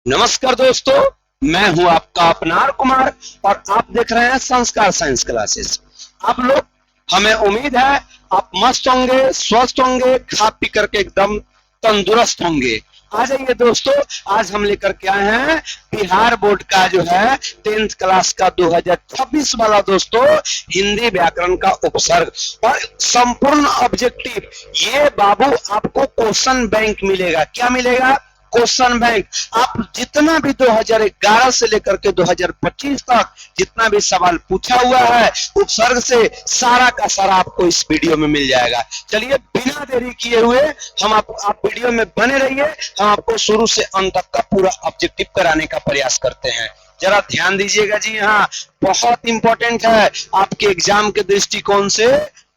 नमस्कार दोस्तों, मैं हूं आपका अपनार कुमार और आप देख रहे हैं संस्कार साइंस क्लासेस। आप लोग, हमें उम्मीद है आप मस्त होंगे, स्वस्थ होंगे, खा पी करके एकदम तंदुरुस्त होंगे। आ जाइए दोस्तों, आज हम लेकर के आए हैं बिहार बोर्ड का जो है 10th क्लास का 2026 वाला दोस्तों हिंदी व्याकरण का उपसर्ग और संपूर्ण ऑब्जेक्टिव। ये बाबू आपको क्वेश्चन बैंक मिलेगा। क्या मिलेगा? Question bank. आप जितना भी 2011 से लेकर के 2025 तक जितना भी सवाल पूछा हुआ है उपसर्ग से, सारा का सारा आपको इस वीडियो में मिल जाएगा। चलिए बिना देरी किए हुए आप वीडियो में बने रहिए। हम आपको शुरू से अंत तक का पूरा ऑब्जेक्टिव कराने का प्रयास करते हैं। जरा ध्यान दीजिएगा जी, हाँ बहुत इंपॉर्टेंट है आपके एग्जाम के दृष्टिकोण से,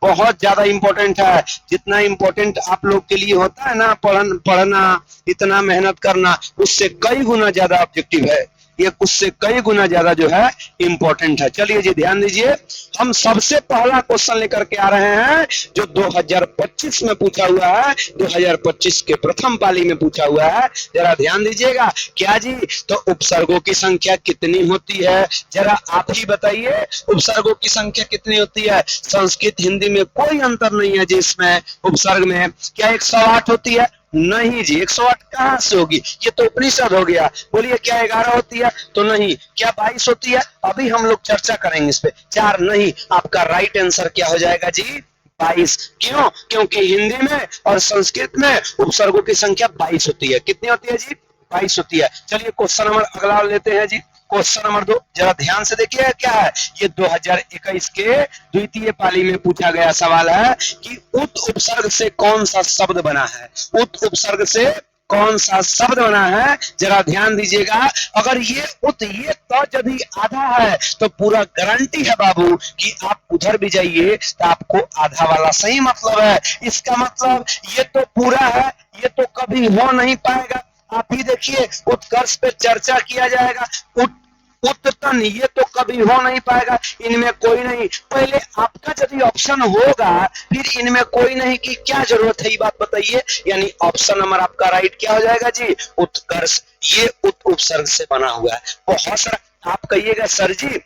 बहुत ज्यादा इंपॉर्टेंट है। जितना इंपॉर्टेंट आप लोग के लिए होता है ना पढ़ना, इतना मेहनत करना, उससे कई गुना ज्यादा ऑब्जेक्टिव है ये, उससे कई गुना ज्यादा जो है इंपॉर्टेंट है। चलिए जी ध्यान दीजिए, हम सबसे पहला क्वेश्चन लेकर के आ रहे हैं जो 2025 में पूछा हुआ है, 2025 के प्रथम पाली में पूछा हुआ है। जरा ध्यान दीजिएगा। क्या जी? तो उपसर्गों की संख्या कितनी होती है? जरा आप ही बताइए, उपसर्गों की संख्या कितनी होती है? संस्कृत हिंदी में कोई अंतर नहीं है जी इसमें। उपसर्ग में क्या 108 होती है? नहीं जी, 108 कहां से होगी? ये तो उपनिषद हो गया। बोलिए क्या 11 होती है? तो नहीं। क्या 22 होती है? अभी हम लोग चर्चा करेंगे इस पे। 4 नहीं। आपका राइट आंसर क्या हो जाएगा जी? 22। क्यों? क्योंकि हिंदी में और संस्कृत में उपसर्गों की संख्या 22 होती है। कितनी होती है जी? 22 होती है। चलिए क्वेश्चन नंबर अगला लेते हैं जी। क्वेश्चन नंबर 2, जरा ध्यान से देखिए क्या है। ये 2021 के द्वितीय पाली में पूछा गया सवाल है कि उत उपसर्ग से कौन सा शब्द बना है? उत उपसर्ग से कौन सा शब्द बना है? जरा ध्यान दीजिएगा। अगर ये उत ये तो यदि आधा है तो पूरा गारंटी है बाबू कि आप उधर भी जाइए तो आपको आधा वाला सही मतलब है। इसका मतलब ये तो पूरा है, ये तो कभी हो नहीं पाएगा। आप ही देखिए, उत्कर्ष पे चर्चा किया जाएगा। उत्तन ये तो कभी हो नहीं पाएगा, इनमें कोई नहीं। पहले आपका यदि ऑप्शन होगा फिर इनमें कोई नहीं की क्या जरूरत है? ये बात बताइए। यानी ऑप्शन नंबर आपका राइट क्या हो जाएगा जी? उत्कर्ष। ये उपसर्ग से बना हुआ है। बहुत सारा आप कहिएगा सर जी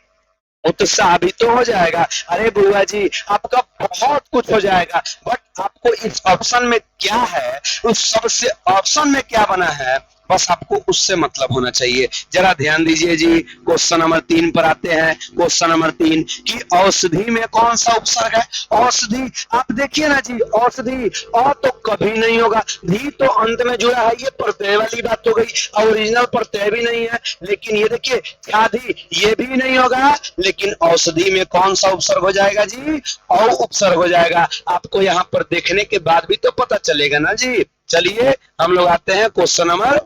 उत्साह भी तो हो जाएगा। अरे बुआ जी आपका बहुत कुछ हो जाएगा, बट आपको इस ऑप्शन में क्या है, उस सबसे ऑप्शन में क्या बना है, बस आपको उससे मतलब होना चाहिए। जरा ध्यान दीजिए जी। क्वेश्चन नंबर 3 पर आते हैं। क्वेश्चन नंबर 3 कि औषधि में कौन सा उपसर्ग है? औषधि, आप देखिए ना जी, औषधि औ तो कभी नहीं होगा, धी तो अंत में जुड़ा है, ये प्रत्यय वाली बात हो गई। ओरिजिनल प्रत्यय भी नहीं है। लेकिन ये देखिए ख्याति, ये भी नहीं होगा। लेकिन औषधि में कौन सा उपसर्ग हो जाएगा जी? औ उपसर्ग हो जाएगा। आपको यहाँ पर देखने के बाद भी तो पता चलेगा ना जी। चलिए हम लोग आते हैं क्वेश्चन नंबर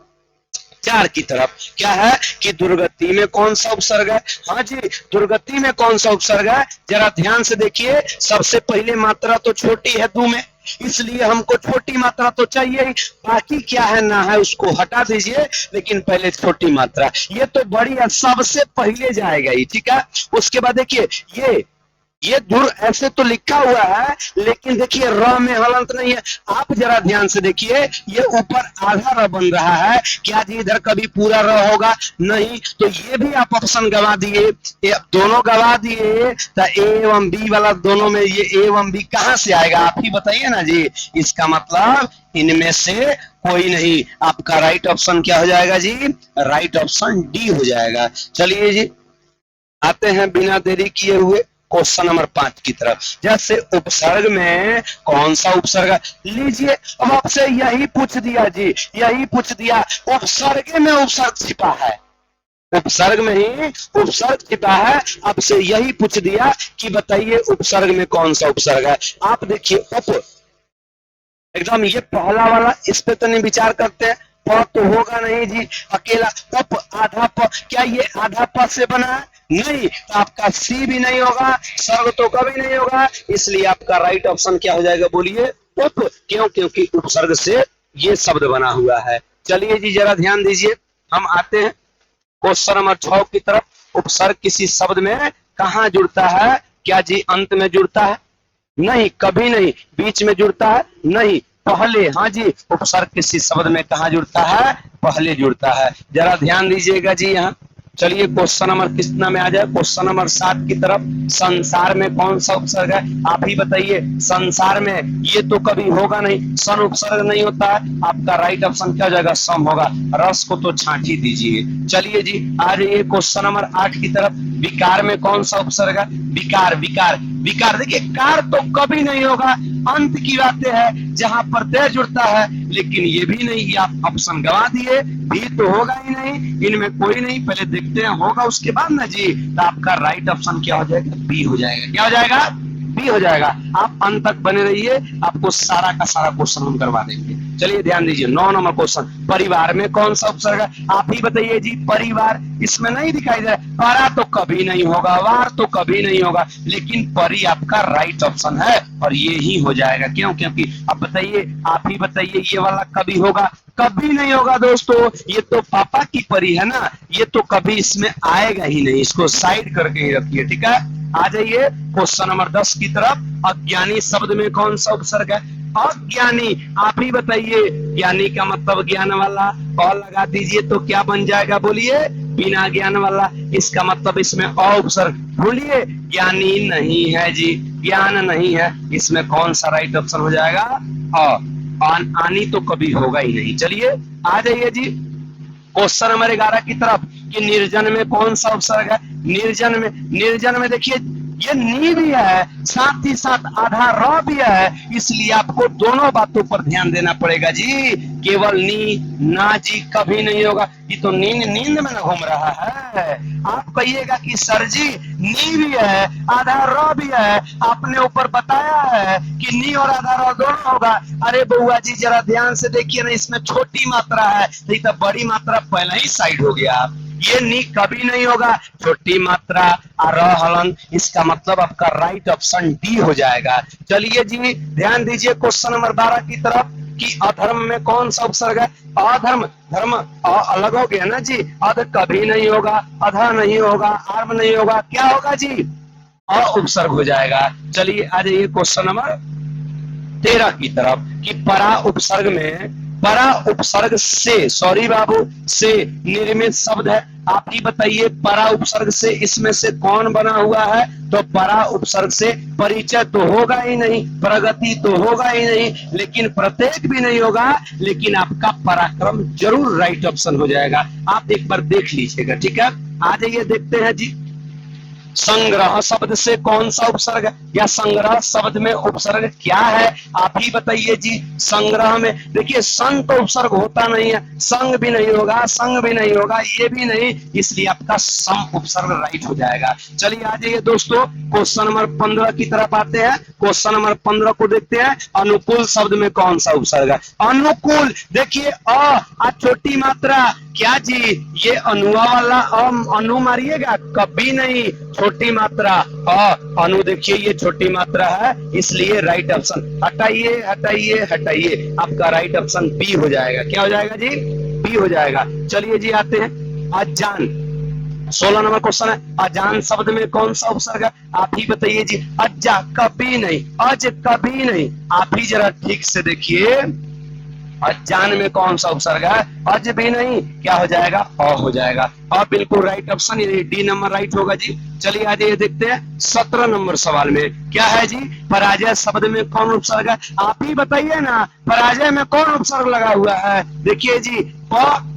4 की तरफ। क्या है कि दुर्गति में कौन सा उपसर्ग है? हाँ जी, दुर्गति में कौन सा उपसर्ग है? जरा ध्यान से देखिए। सबसे पहले मात्रा तो छोटी है दू में, इसलिए हमको छोटी मात्रा तो चाहिए ही। बाकी क्या है ना है उसको हटा दीजिए, लेकिन पहले छोटी मात्रा ये तो बड़ी है, सबसे पहले जाएगा ही। ठीक है, उसके बाद देखिए ये दूर ऐसे तो लिखा हुआ है, लेकिन देखिए र में हलंत नहीं है। आप जरा ध्यान से देखिए, ये ऊपर आधा र बन रहा है। क्या जी इधर कभी पूरा र होगा? नहीं। तो ये भी आप ऑप्शन गवा दिए, दोनों गवा दिए। तो ए एवं बी वाला दोनों में ये ए एवं बी कहां से आएगा? आप ही बताइए ना जी। इसका मतलब इनमें से कोई नहीं। आपका राइट ऑप्शन क्या हो जाएगा जी? राइट ऑप्शन डी हो जाएगा। चलिए जी आते हैं बिना देरी किए हुए क्वेश्चन नंबर 5 की तरफ। जैसे उपसर्ग में कौन सा उपसर्ग? लीजिए अब आपसे यही पूछ दिया जी, यही पूछ दिया। उपसर्ग में उपसर्ग छिपा है, उपसर्ग में ही उपसर्ग छिपा है। आपसे यही पूछ दिया कि बताइए उपसर्ग में कौन सा उपसर्ग है। आप देखिए उप, एकदम ये पहला वाला, इस पे तो नहीं विचार करते हैं। प तो होगा नहीं जी, अकेला उप आधा प। क्या ये आधा प से बना है? नहीं। तो आपका सी भी नहीं होगा, सर्ग तो कभी नहीं होगा। इसलिए आपका राइट ऑप्शन क्या हो जाएगा? बोलिए उप। क्यों? क्योंकि उपसर्ग से ये शब्द बना हुआ है। चलिए जी जरा ध्यान दीजिए, हम आते हैं क्वेश्चन नंबर 6 की तरफ। उपसर्ग किसी शब्द में कहां जुड़ता है? क्या जी अंत में जुड़ता है? नहीं, कभी नहीं। बीच में जुड़ता है? नहीं। पहले। हाँ जी, उपसर्ग किसी शब्द में कहाँ जुड़ता है? पहले जुड़ता है। जरा ध्यान दीजिएगा जी यहाँ। चलिए क्वेश्चन नंबर कितना में आ जाए? क्वेश्चन नंबर 7 की तरफ। संसार में कौन सा उपसर्ग है? आप ही बताइए। संसार में ये तो कभी होगा नहीं, सन उपसर्ग नहीं होता है। आपका राइट ऑप्शन क्या हो जाएगा? सम होगा। रस को तो छांट ही दीजिए। चलिए जी आ जाइए क्वेश्चन नंबर 8 की तरफ। विकार में कौन सा उपसर्ग है? विकार, विकार, विकार। देखिए कार तो कभी नहीं होगा, अंत की बातें है जहां प्रत्यय जुड़ता है, लेकिन ये भी नहीं। ये आप ऑप्शन गवा दिए। भी तो होगा ही नहीं, इनमें कोई नहीं। पहले देखते हैं होगा उसके बाद ना जी। तो आपका राइट ऑप्शन क्या हो जाएगा? बी हो जाएगा। क्या हो जाएगा? बी हो जाएगा। आप अंत तक बने रहिए, आपको सारा का सारा क्वेश्चन हम करवा देंगे। चलिए ध्यान दीजिए 9 नंबर क्वेश्चन। परिवार में कौन सा उपसर्ग है? आप ही बताइए जी। परिवार इसमें नहीं दिखाई दे। परा तो कभी नहीं होगा, वार तो कभी नहीं होगा, लेकिन परी आपका राइट ऑप्शन है और ये ही हो जाएगा। क्यों? क्योंकि अब बताइए, आप ही बताइए, ये वाला कभी होगा? कभी नहीं होगा दोस्तों। ये तो पापा की परी है ना, ये तो कभी इसमें आएगा ही नहीं। इसको साइड करके ही रखिए, ठीक है। आ जाइए क्वेश्चन नंबर 10 की तरफ। अज्ञानी शब्द में कौन सा उपसर्ग है? अज्ञानी। आप ही बताइए। ज्ञानी का मतलब ज्ञान वाला, और लगा दीजिए तो क्या बन जाएगा? बोलिए। बिना ज्ञान वाला। इसका मतलब इसमें अ उपसर्ग। भूलिए, ज्ञानी नहीं है जी, ज्ञान नहीं है। इसमें कौन सा राइट ऑप्शन हो जाएगा? आनी तो कभी होगा ही नहीं। चलिए आ जाइए जी क्वेश्चन नंबर 11 की तरफ कि निर्जन में कौन सा उपसर्ग है? निर्जन में देखिए ये नी भी है, साथ ही साथ आधा र भी है, इसलिए आपको दोनों बातों पर ध्यान देना पड़ेगा जी। केवल नी ना जी कभी नहीं होगा। ये तो नींद में ना घूम रहा है। आप कहिएगा कि सर जी नी भी है, आधा र भी है, आपने ऊपर बताया है कि नी और आधा र दोनों होगा। अरे बउआ जी जरा ध्यान से देखिए ना, इसमें छोटी मात्रा है, तो बड़ी मात्रा पहले ही साइड हो गया। ये नी कभी नहीं होगा। छोटी मात्रा और हलन, इसका मतलब आपका राइट ऑप्शन डी हो जाएगा। चलिए जी ध्यान दीजिए क्वेश्चन नंबर 12 की तरफ कि अधर्म में कौन सा उपसर्ग है? अधर्म, धर्म अलग हो गया ना जी। अध कभी नहीं होगा, अधा नहीं होगा, आर्म नहीं होगा, क्या होगा जी? अ उपसर्ग हो जाएगा। चलिए आ जाइए क्वेश्चन नंबर 13 की तरफ कि परा उपसर्ग में, परा उपसर्ग से, सॉरी बाबू, से निर्मित शब्द है। आप ही बताइए परा उपसर्ग से इसमें से कौन बना हुआ है? तो परा उपसर्ग से परिचय तो होगा ही नहीं, प्रगति तो होगा ही नहीं, लेकिन प्रत्येक भी नहीं होगा, लेकिन आपका पराक्रम जरूर राइट ऑप्शन हो जाएगा। आप एक बार देख लीजिएगा, ठीक है। आ जाइए देखते हैं जी संग्रह शब्द से कौन सा उपसर्ग है, या संग्रह शब्द में उपसर्ग क्या है? आप ही बताइए जी। संग्रह में देखिए सं तो उपसर्ग होता नहीं है, संग भी नहीं होगा, संग भी नहीं होगा, ये भी नहीं, इसलिए आपका सम उपसर्ग राइट हो जाएगा। चलिए आ जाइए दोस्तों क्वेश्चन नंबर 15 की तरफ आते हैं। क्वेश्चन नंबर 15 को देखते हैं। अनुकूल शब्द में कौन सा उपसर्ग है? अनुकूल, देखिए अ छोटी मात्रा, क्या जी ये अनुआ वाला अनु मारिएगा? कभी नहीं। छोटी मात्रा अनु, देखिए ये छोटी मात्रा है, इसलिए राइट ऑप्शन हटाइए हटाइए हटाइए, आपका राइट ऑप्शन बी हो जाएगा। क्या हो जाएगा जी? बी हो जाएगा। चलिए जी आते हैं अजान। 16 नंबर क्वेश्चन है, अजान शब्द में कौन सा उपसर्ग है? आप ही बताइए जी। अज्जा कभी नहीं, अज कभी नहीं। आप ही जरा ठीक से देखिए, अजान में कौन सा उपसर्ग है? अज भी नहीं, क्या हो जाएगा? अ हो जाएगा। अ बिल्कुल राइट ऑप्शन, ये डी नंबर राइट होगा जी। चलिए आज ये देखते हैं 17 नंबर सवाल में क्या है जी। पराजय शब्द में कौन उपसर्ग है? आप ही बताइए ना, पराजय में कौन उपसर्ग लगा हुआ है? देखिए जी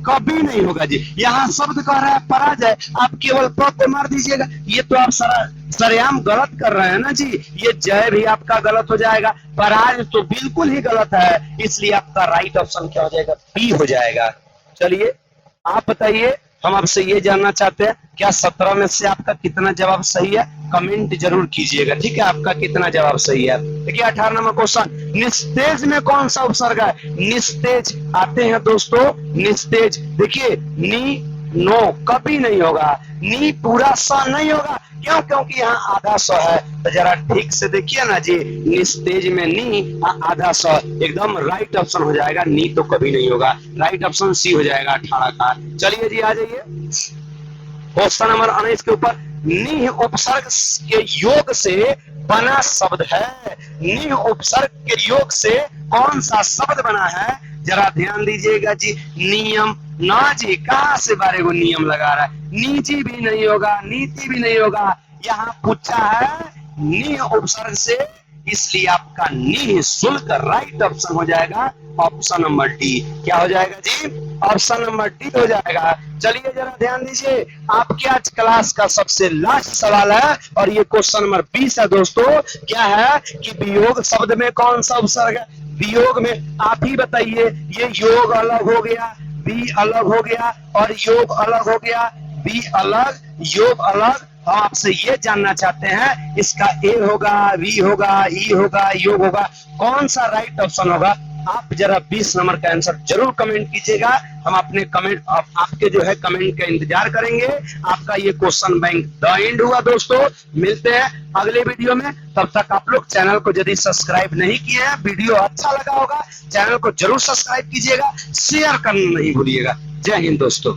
कभी नहीं होगा जी। यहाँ शब्द कह रहा है पराजय, आप केवल प पे मार दीजिएगा, ये तो आप सरेआम गलत कर रहे हैं ना जी। ये जय भी आपका गलत हो जाएगा, पराज तो बिल्कुल ही गलत है, इसलिए आपका राइट ऑप्शन क्या हो जाएगा? बी हो जाएगा। चलिए आप बताइए, हम आपसे ये जानना चाहते हैं क्या 17 में से आपका कितना जवाब सही है? कमेंट जरूर कीजिएगा, ठीक है। आपका कितना जवाब सही है? देखिए 18 नंबर क्वेश्चन, निस्तेज में कौन सा उपसर्ग है? निस्तेज आते हैं दोस्तों, निस्तेज देखिए नी नो कभी नहीं होगा, नी पूरा स नहीं होगा। क्यों? क्योंकि यहाँ आधा स है। तो जरा ठीक से देखिए ना जी, निस्तेज में नी आधा स, एकदम राइट ऑप्शन हो जाएगा। नी तो कभी नहीं होगा, राइट ऑप्शन सी हो जाएगा 18 का। चलिए जी आ जाइए क्वेश्चन नंबर 19 के ऊपर। नी उपसर्ग के योग से बना शब्द है। नी उपसर्ग के योग से कौन सा शब्द बना है, जरा ध्यान दीजिएगा जी। नियम ना जी, कहां से बारे को नियम लगा रहा है, नीति भी नहीं होगा, नीति भी नहीं होगा, यहाँ पूछा है नी उपसर्ग से, इसलिए आपका निःशुल्क राइट ऑप्शन हो जाएगा ऑप्शन नंबर डी। क्या हो जाएगा जी, ऑप्शन नंबर डी हो जाएगा। चलिए जरा ध्यान दीजिए, आपके आज क्लास का सबसे लास्ट सवाल है और ये क्वेश्चन नंबर 20 है दोस्तों। क्या है कि वियोग शब्द में कौन सा उपसर्ग है, वियोग में आप ही बताइए। ये योग अलग हो गया, बी अलग हो गया और योग अलग हो गया, बी अलग योग अलग। हम आपसे ये जानना चाहते हैं इसका ए होगा, वी होगा, ई होगा, योग होगा, कौन सा राइट ऑप्शन होगा। आप जरा 20 नंबर का आंसर जरूर कमेंट कीजिएगा। हम अपने कमेंट आपके जो है कमेंट का इंतजार करेंगे। आपका ये क्वेश्चन बैंक द एंड हुआ दोस्तों। मिलते हैं अगले वीडियो में, तब तक आप लोग चैनल को यदि सब्सक्राइब नहीं किए हैं, वीडियो अच्छा लगा होगा, चैनल को जरूर सब्सक्राइब कीजिएगा, शेयर करना नहीं भूलिएगा। जय हिंद दोस्तों।